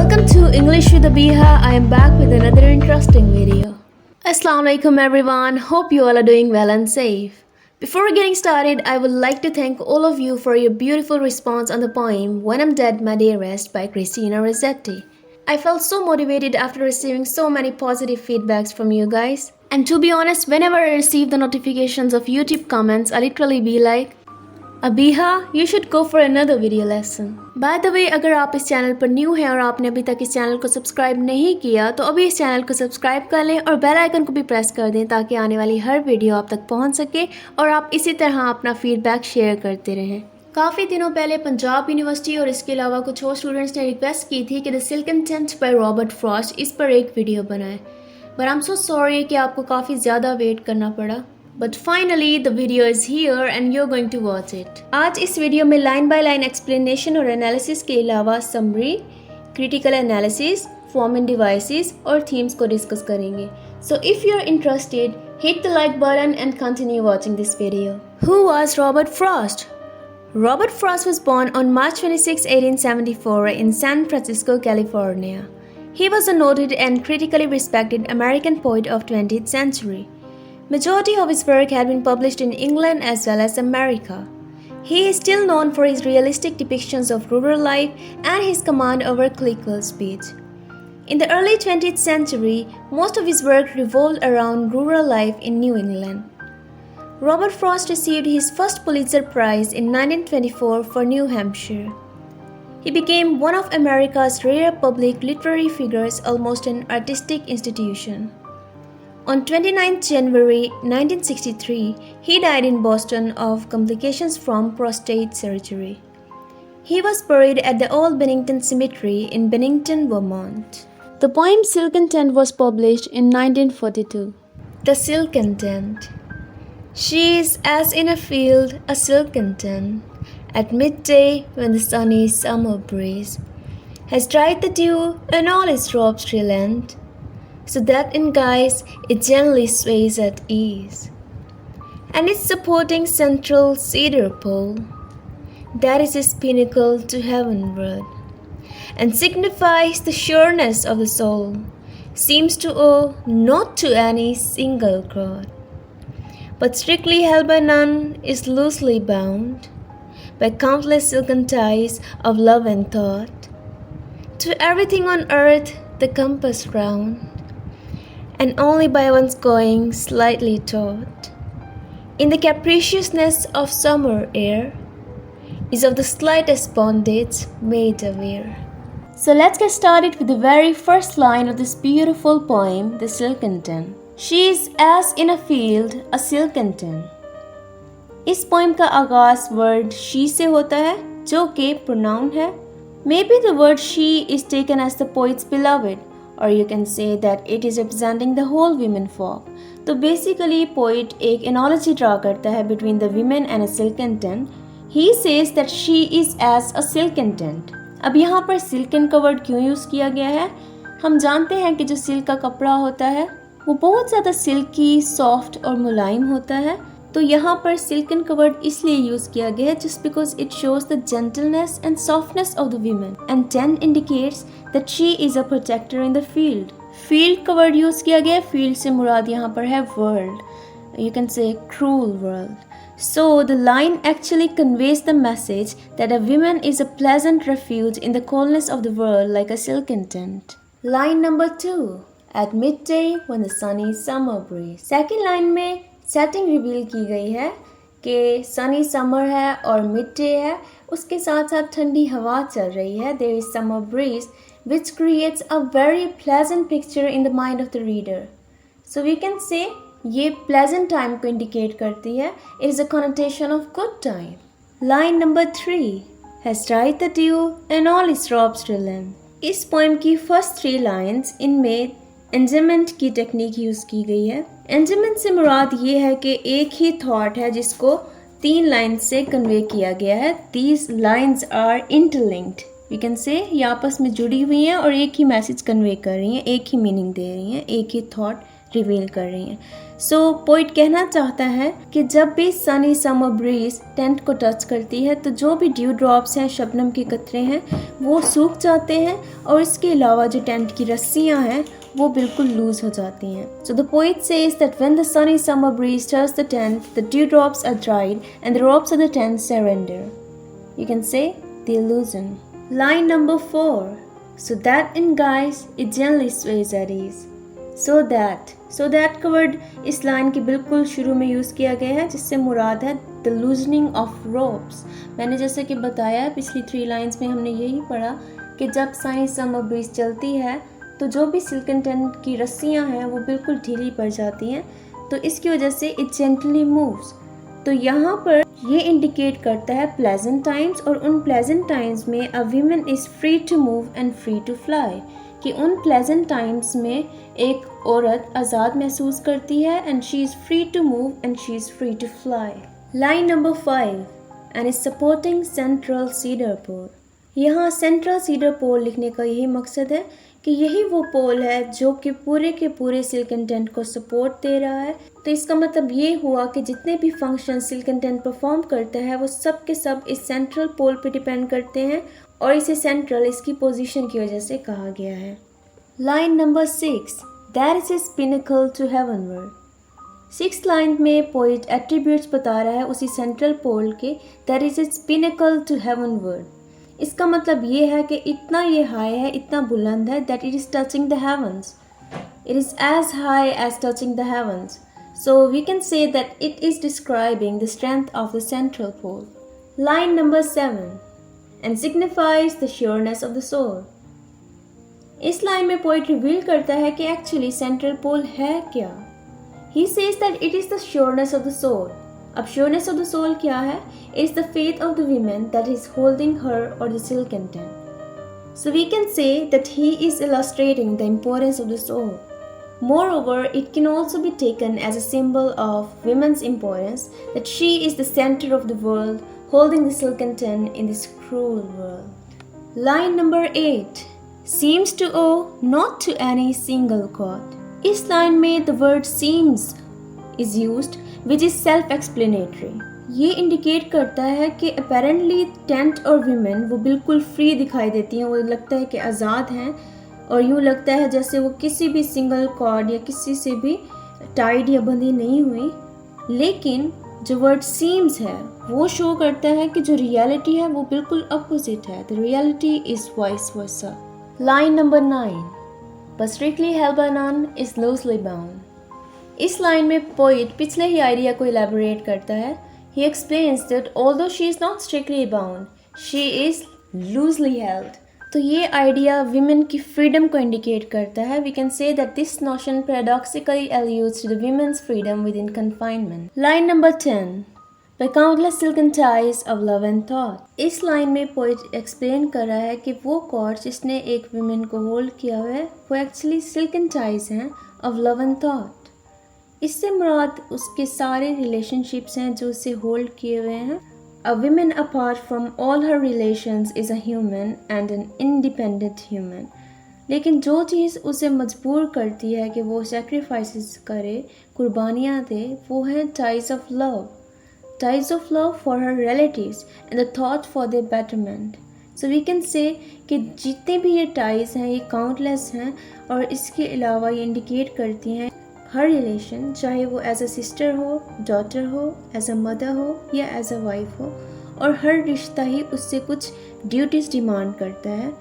Welcome to English with Abiha. I am back with another interesting video. Assalamu alaikum everyone. Hope you all are doing well and safe. Before getting started, I would like to thank all of you for your beautiful response on the poem When I'm Dead, My Day Rest by Christina Rossetti. I felt so motivated after receiving so many positive feedbacks from you guys. And to be honest, whenever I receive the notifications of YouTube comments, I literally be like, Abiha, you should go for another video lesson. By the way, अगर आप इस channel पर new हैं और आपने अभी तक इस चैनल को सब्सक्राइब नहीं किया तो अभी इस चैनल को सब्सक्राइब कर लें और बेल आइकन को भी प्रेस कर दें ताकि आने वाली हर वीडियो आप तक पहुंच सके और आप इसी तरह अपना फीडबैक शेयर करते रहें। काफ़ी दिनों पहले पंजाब यूनिवर्सिटी और इसके अलावा कुछ और स्टूडेंट्स ने रिक्वेस्ट की थी कि द सिल्कन टेंट बाय रॉबर्टफ्रॉस्ट इस पर एक वीडियो बनाएं, but I am so sorry कि आपको काफ़ी ज़्यादा वेट करना पड़ा। But finally the video is here and you're going to watch it. आज इस वीडियो में लाइन बाय लाइन एक्सप्लेनेशन और एनालिसिस के अलावा summary, critical analysis, forming devices और थीम्स को डिस्कस करेंगे. So if you're interested, hit the like button and continue watching this video. Who was Robert Frost? Robert Frost was born on March 26, 1874 in San Francisco, California. He was a noted and critically respected American poet of 20th century. Majority of his work had been published in England as well as America. He is still known for his realistic depictions of rural life and his command over colloquial speech. In the early 20th century, most of his work revolved around rural life in New England. Robert Frost received his first Pulitzer Prize in 1924 for New Hampshire. He became one of America's rare public literary figures, almost an artistic institution. On 29 January 1963, he died in Boston of complications from prostate surgery. He was buried at the Old Bennington Cemetery in Bennington, Vermont. The poem Silken Tent was published in 1942. The Silken Tent. She is as in a field a silken tent, at midday when the sunny summer breeze has dried the dew and all its drops relent, so that in guise it gently sways at ease, and its supporting central cedar pole, that is its pinnacle to heavenward, and signifies the sureness of the soul, seems to owe not to any single god, but strictly held by none, is loosely bound by countless silken ties of love and thought, to everything on earth the compass round, and only by one's going slightly taught, in the capriciousness of summer air, is of the slightest bondage made aware. So let's get started with the very first line of this beautiful poem, The Silken Tent. She is as in a field a silken tent. इस poem का आगाज word she से होता है जो कि pronoun है. Maybe the word she is taken as the poet's beloved, or you can say that it is representing the whole women folk. तो basically poet एक analogy draw करता है between the women and a silken tent. He says that she is as a silken tent. अब यहाँ पर silken का word क्यों use किया गया है? हम जानते हैं कि जो सिल्क का कपड़ा होता है वो बहुत ज़्यादा सिल्की, सॉफ्ट और मुलायम होता है. तो यहाँ पर silken का word इसलिए यूज़ किया गया है just because it shows the gentleness and softness of the women, and tent indicates that she is a protector in the field. Field का word यूज़ किया गया है. field से मुराद यहाँ पर है world, you can say cruel world. So the line actually conveys the message that a woman is a pleasant refuge in the coldness of the world like a silken tent. Line number 2. At midday when the sunny summer breeze. Second line में setting reveal की गई है कि Sunny summer है और mid day है, उसके साथ साथ ठंडी हवा चल रही है. There is summer breeze which creates a very pleasant picture in the mind of the reader. So we can say ये प्लेजेंट टाइम को इंडिकेट करती है. It is a connotation of good time. Line number 3. Has dried the dew and all its drops relent. इस poem की first 3 lines इनमें enjambment की technique use की गई है. एंजमेंट से मुराद ये है कि एक ही थॉट है जिसको 3 लाइन्स से कन्वे किया गया है. These lines are interlinked, we can say ये आपस में जुड़ी हुई हैं और एक ही मैसेज कन्वे कर रही हैं, एक ही मीनिंग दे रही हैं, एक ही थॉट रिवील कर रही हैं। सो पोइट कहना चाहता है कि जब भी सनी समर ब्रीज टेंट को टच करती है तो जो भी ड्यू ड्रॉप्स हैं, शबनम के कतरे हैं, वो सूख जाते हैं और इसके अलावा जो टेंट की रस्सियाँ हैं वो बिल्कुल लूज हो जाती हैं। So the poet says that when the sunny summer breeze touch the tent, the dew drops are dried and the ropes of the tent surrender. You can say they loosen. Line number 4. So that in guise it gently sways at ease. So that का word इस line के बिल्कुल शुरू में use किया गया है, जिससे मुराद है the loosening of ropes. मैंने जैसे कि बताया पिछली 3 लाइन्स में हमने यही पढ़ा कि जब सनी समर ब्रीज चलती है तो जो भी सिल्कन टेंट की रस्सियाँ हैं वो बिल्कुल ढीली पड़ जाती हैं, तो इसकी वजह से इट जेंटली मूव्स. तो यहाँ पर ये इंडिकेट करता है प्लेजेंट टाइम्स, और उन प्लेजेंट टाइम्स में a woman is free to move and free to fly, कि उन प्लेजेंट टाइम्स में एक औरत आज़ाद महसूस करती है and she is free to move and she is free to fly. Line number 5. And is supporting central cedar pole. यहाँ central cedar पोल लिखने का यही मकसद है कि यही वो पोल है जो कि पूरे के पूरे सिल्कन टेंट को सपोर्ट दे रहा है. तो इसका मतलब ये हुआ कि जितने भी फंक्शन सिल्कन टेंट परफॉर्म करता है वो सब के सब इस सेंट्रल पोल पे डिपेंड करते हैं, और इसे सेंट्रल इसकी पोजीशन की वजह से कहा गया है. Line number 6. That is is pinnacle to heavenward. 6th line में पोइट एट्रीब्यूट्स बता रहा है उसी सेंट्रल पोल के, that is is pinnacle to heavenward. इसका मतलब ये है कि इतना ये हाई है, इतना बुलंद है, that it is touching the heavens. It is as high as touching the heavens. So we can say that it is describing the strength of the central pole. Line number 7. And signifies the sureness of the soul. इस line में poet reveal करता है कि actually central पोल है क्या. He says that it is the sureness of the soul. अब sureness of the soul क्या है? It is the faith of the women that is holding her or the silken tent. So we can say that he is illustrating the importance of the soul. Moreover, it can also be taken as a symbol of women's importance, that she is the center of the world, holding the silken tent in this cruel world. Line number 8. Seems to owe not to any single god. इस line में the word seems is used, which is self-explanatory. ये indicate करता है कि apparently tent और women वो बिल्कुल free दिखाई देती हैं, वो लगता है कि आज़ाद हैं, और यूँ लगता है जैसे वो किसी भी सिंगल कॉर्ड या किसी से भी टाइड या बंधी नहीं हुई. लेकिन जो वर्ड सीम्स है वो शो करता है कि जो रियलिटी है वो बिल्कुल अपोजिट है. The reality is vice versa. Line number 9. But strictly held by none is loosely bound. इस लाइन में पोइट पिछले ही आइडिया को इलेबोरेट करता है. He explains that although she is not strictly bound, she is loosely held. तो ये idea women की freedom को इंडिकेट करता है. We can say that this notion paradoxically alludes to the women's freedom within confinement. Line number 10. By countless silken ties of love and thought. इस line में poet explain कर रहा है कि वो कॉर्ड जिसने एक विमेन को होल्ड किया हुआ है वो एक्चुअली सिल्कन टाइज हैं ऑफ लव एंड थॉट. इससे मुराद उसके सारे रिलेशनशिप्स हैं जो उसे होल्ड किए हुए हैं. A woman apart from all her relations is a human and an independent human. लेकिन जो चीज़ उसे मजबूर करती है कि वो सैक्रिफाइसेस करे, कुर्बानियाँ दे, वो है ties of love. Ties of love for her relatives and the thought for their betterment. So we can say कि जितने भी ये ties हैं ये countless हैं, और इसके अलावा ये इंडिकेट करती हैं हर रिलेशन, चाहे वो एज अ सिस्टर हो, डॉटर हो, एज अ मदर हो या एज अ वाइफ हो, और हर रिश्ता ही उससे कुछ ड्यूटीज डिमांड करता है.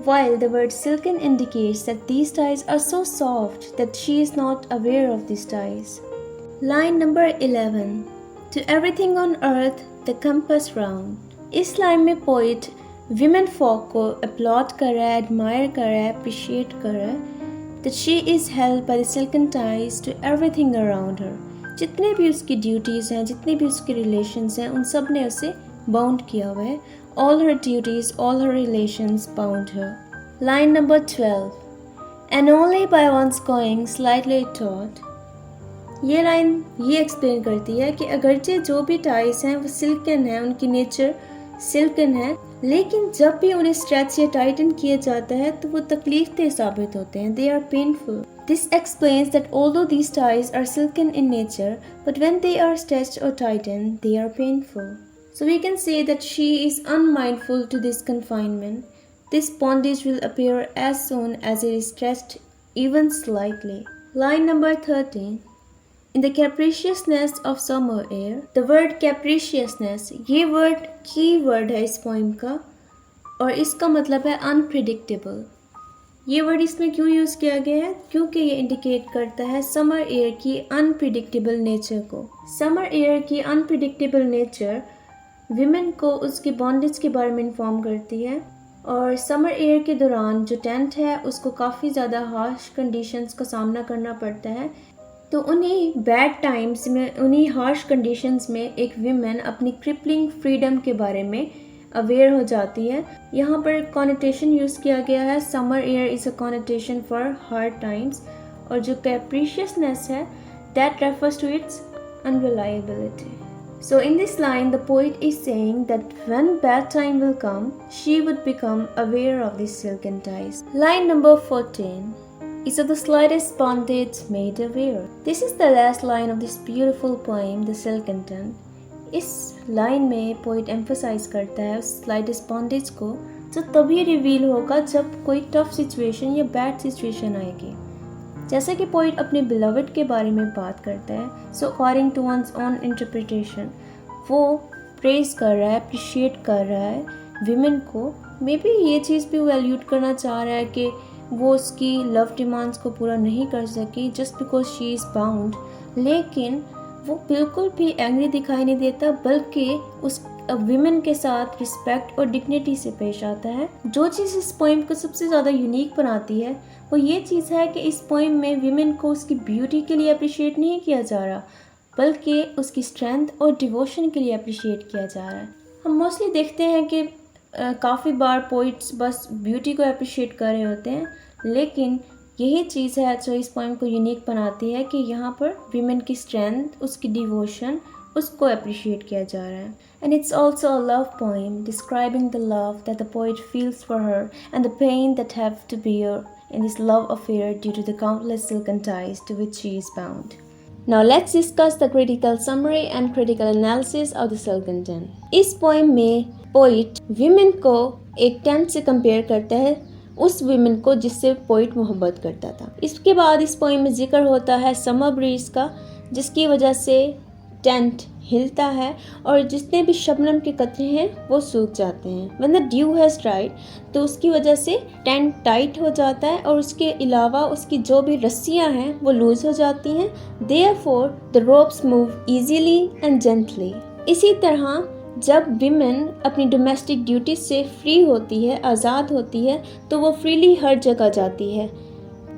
While the word silken indicates that these ties are so soft that she is not aware of these ties. Line number 11. To everything on earth the compass round. इस line में poet women folk को applaud कर रहा है, admire कर रहा है, appreciate कर रहा है, that she is held by the silken ties to everything around her. जितने भी उसकी ड्यूटीज़ हैं, जितने भी उसके रिलेशंस हैं, उन सब ने उसे बाउंड किया हुआ है. All her duties, all her relations bound her. Line number 12. And only by one's going slightly taught. ये लाइन ये एक्सप्लेन करती है कि अगरचे जो भी टाइज हैं वो सिल्कन है, उनकी नेचर सिल्कन है, लेकिन जब भी उन्हें स्ट्रेच या टाइटन किया जाता है तो वो तकलीफदेह साबित होते हैं. They are painful. This explains that although these ties are silken in nature, but when they are stretched or tightened, they are painful. So we can say that she is unmindful to this confinement. This bondage will appear as soon as it is stretched even slightly. Line number 13. In the capriciousness of summer air, the word capriciousness, ये word key word है इस poem का और इसका मतलब है unpredictable. ये word इसमें क्यों यूज़ किया गया है? क्योंकि ये इंडिकेट करता है समर एयर की अनप्रिडिक्टेबल नेचर को. समर एयर की अनप्रिडिक्टेबल नेचर विमेन को उसके बॉन्डेज के बारे में इन्फॉर्म करती है और समर एयर के दौरान जो टेंट है उसको काफ़ी ज़्यादा हार्श कंडीशंस का सामना करना पड़ता है. तो उन्हीं बैड टाइम्स में, उन्हीं हार्श कंडीशंस में एक विमेन अपनी क्रिपलिंग फ्रीडम के बारे में अवेयर हो जाती है. यहाँ पर कॉनिटेशन यूज़ किया गया है. Summer air is a connotation for hard times और जो कैप्रिशियसनेस है that refers to its unreliability. So in this line the poet is saying that when bad time will come, she would become aware of these silken ties. Line number 14 is of the slightest bondage made aware. This is the last line of this beautiful poem, The Silken Tent. इस line में poet emphasise करता है उस slightest bondage को जो तभी reveal होगा जब कोई टफ सिचुएशन या बैड सिचुएशन आएगी. जैसा कि पोइट अपने बिलवड के बारे में बात करता है, so according to one's own interpretation वो प्रेज कर रहा है, अप्रिशिएट कर रहा है विमेन को. मे बी ये चीज़ भी वो एल्यूट करना चाह रहा है कि वो उसकी लव डिमांड्स को पूरा नहीं कर सकी just because she is bound. लेकिन वो बिल्कुल भी एंग्री दिखाई नहीं देता बल्कि उस विमेन के साथ रिस्पेक्ट और डिग्निटी से पेश आता है. जो चीज़ इस पोइम को सबसे ज़्यादा यूनिक बनाती है वो ये चीज़ है कि इस पोइम में विमेन को उसकी ब्यूटी के लिए अप्रिशिएट नहीं किया जा रहा बल्कि उसकी स्ट्रेंथ और डिवोशन के लिए अप्रिशिएट किया जा रहा है. हम मोस्टली देखते हैं कि काफ़ी बार पोइट्स बस ब्यूटी को अप्रिशिएट कर रहे होते हैं, लेकिन यही चीज़ है जो इस पोइम को यूनिक बनाती है कि यहाँ पर विमेन की स्ट्रेंथ, उसकी डिवोशन, उसको अप्रिशिएट किया जा रहा है. And it's also a love poem describing the love that the poet feels for her and the pain that have to bear in this love affair due to the countless silken ties to which she is bound. Now let's discuss the critical summary and critical analysis of the Silken Tent. इस poem में poet women को एक tent से compare करता है उस women को जिससे poet मोहब्बत करता था. इसके बाद इस poem में जिक्र होता है summer breeze का जिसकी वजह से टेंट हिलता है और जितने भी शबनम के कतरे हैं वो सूख जाते हैं. When the dew has dried, तो उसकी वजह से टेंट टाइट हो जाता है और उसके अलावा उसकी जो भी रस्सियाँ हैं वो लूज हो जाती हैं. Therefore, the ropes move easily and gently. इसी तरह जब विमेन अपनी डोमेस्टिक ड्यूटी से फ्री होती है, आज़ाद होती है, तो वो फ्रीली हर जगह जाती है.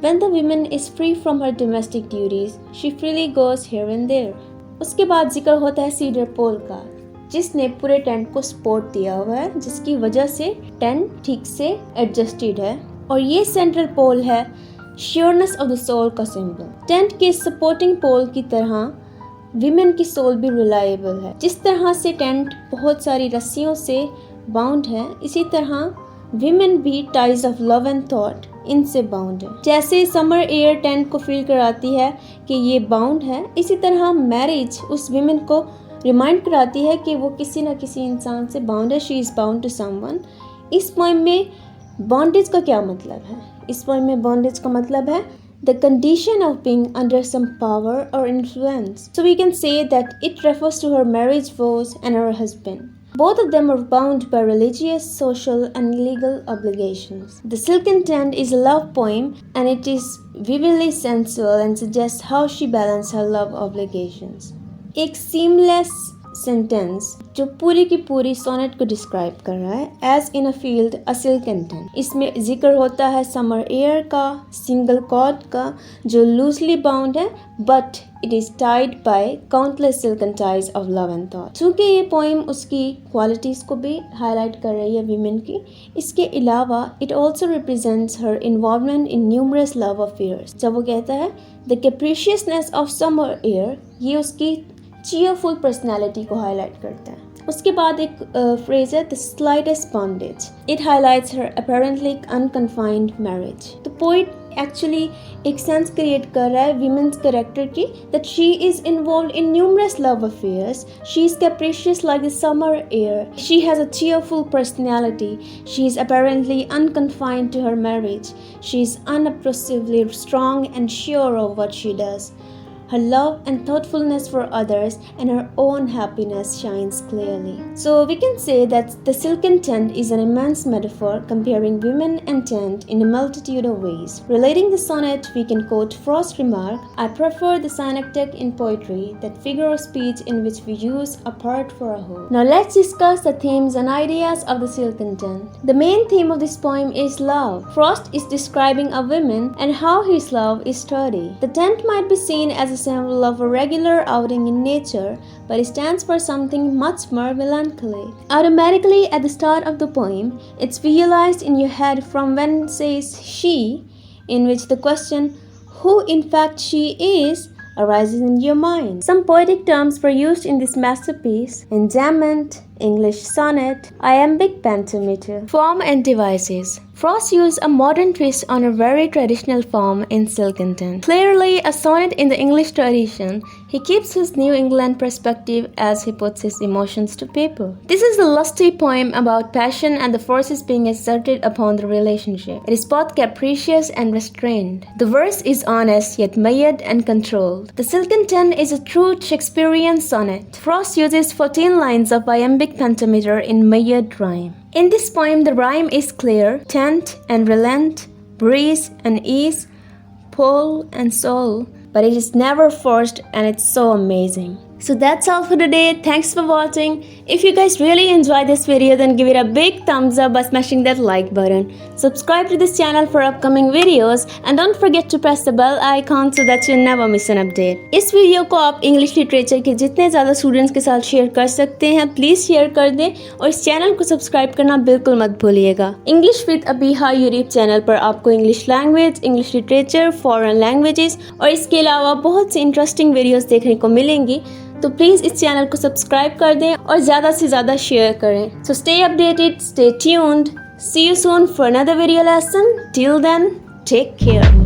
When the woman is free from her domestic duties, she freely goes here and there. उसके बाद जिक्र होता है सीडर पोल का जिसने पूरे टेंट को सपोर्ट दिया हुआ है जिसकी वजह से टेंट ठीक से एडजस्टेड है और ये सेंट्रल पोल है श्योरनेस ऑफ द सोल का सिंबल. टेंट के सपोर्टिंग पोल की तरह विमेन की सोल भी रिलायबल है. जिस तरह से टेंट बहुत सारी रस्सियों से बाउंड है इसी तरह विमेन भी ties of love and thought इनसे बाउंड है. जैसे समर एयर टेंट को फील कराती है कि ये बाउंड है, इसी तरह मैरिज उस विमेन को रिमाइंड कराती है कि वो किसी न किसी इंसान से बाउंड है. She is bound to someone. इस पोएम में बॉन्डेज का क्या मतलब है? इस पोएम में बॉन्डेज का मतलब है the condition of being under some power or influence. So we can say that it refers to her marriage vows and her husband. Both of them are bound by religious, social and legal obligations. The Silken Tent is a love poem and it is vividly sensual and suggests how she balanced her love obligations. एक seamless sentence जो पूरी की पूरी sonnet को describe कर रहा है. As in a field a silken tent. इसमें जिक्र होता है समर एयर का, सिंगल कॉर्ड का जो लूजली बाउंड है but it is tied by countless silken ties of love and thought. चूँकि ये पोइम उसकी क्वालिटीज़ को भी हाईलाइट कर रही है विमेन की, इसके अलावा it also represents her involvement in numerous love affairs. जब वो कहता है द कैप्रिशियसनेस ऑफ समर एयर, ये उसकी चीयरफुल पर्सनैलिटी को हाईलाइट करता है. उसके बाद एक फ्रेज है the slightest bondage. It highlights her apparently unconfined marriage. The poet actually एक सेंस क्रिएट कर रहा है वीमेंस कैरेक्टर की that she is involve in numerous love affairs. She is capricious like the summer air. She has a cheerful personality. She is apparently unconfined to her marriage. She is unobtrusively strong and sure of what she does. Her love and thoughtfulness for others and her own happiness shines clearly. So we can say that the silken tent is an immense metaphor comparing women and tent in a multitude of ways. Relating the sonnet, we can quote Frost's remark, I prefer the synecdoche in poetry, that figure of speech in which we use a part for a whole. Now let's discuss the themes and ideas of the silken tent. The main theme of this poem is love. Frost is describing a woman and how his love is sturdy. The tent might be seen as a symbol of a regular outing in nature, but it stands for something much more melancholic. Automatically at the start of the poem, it's visualized in your head from when it says she, in which the question who in fact she is arises in your mind. Some poetic terms were used in this masterpiece: enjambment, English sonnet, iambic pentameter. Form and devices. Frost used a modern twist on a very traditional form in Silken. Clearly a sonnet in the English tradition, he keeps his New England perspective as he puts his emotions to paper. This is a lusty poem about passion and the forces being exerted upon the relationship. It is both capricious and restrained. The verse is honest yet measured and controlled. The Silken is a true Shakespearean sonnet. Frost uses 14 lines of iambic pentameter in measured rhyme. In this poem, the rhyme is clear: tent and relent, breeze and ease, pull and soul, but it is never forced and it's so amazing. So that's all for today. Thanks for watching. If you guys really enjoyed this video, then give it a big thumbs up by smashing that like button. Subscribe to this channel for upcoming videos and don't forget to press the bell icon so that you never miss an update. इस video को आप English literature के जितने ज़्यादा students के साथ share कर सकते हैं प्लीज़ शेयर कर दें और इस चैनल को सब्सक्राइब करना बिल्कुल मत भूलिएगा. English with Abiha YouTube channel पर आपको English language, English literature, foreign languages और इसके अलावा बहुत सी इंटरेस्टिंग वीडियोस देखने को मिलेंगी. तो प्लीज़ इस चैनल को सब्सक्राइब कर दें और ज़्यादा से ज़्यादा शेयर करें. So stay updated, stay tuned. See you soon for another video lesson. Till then, take care.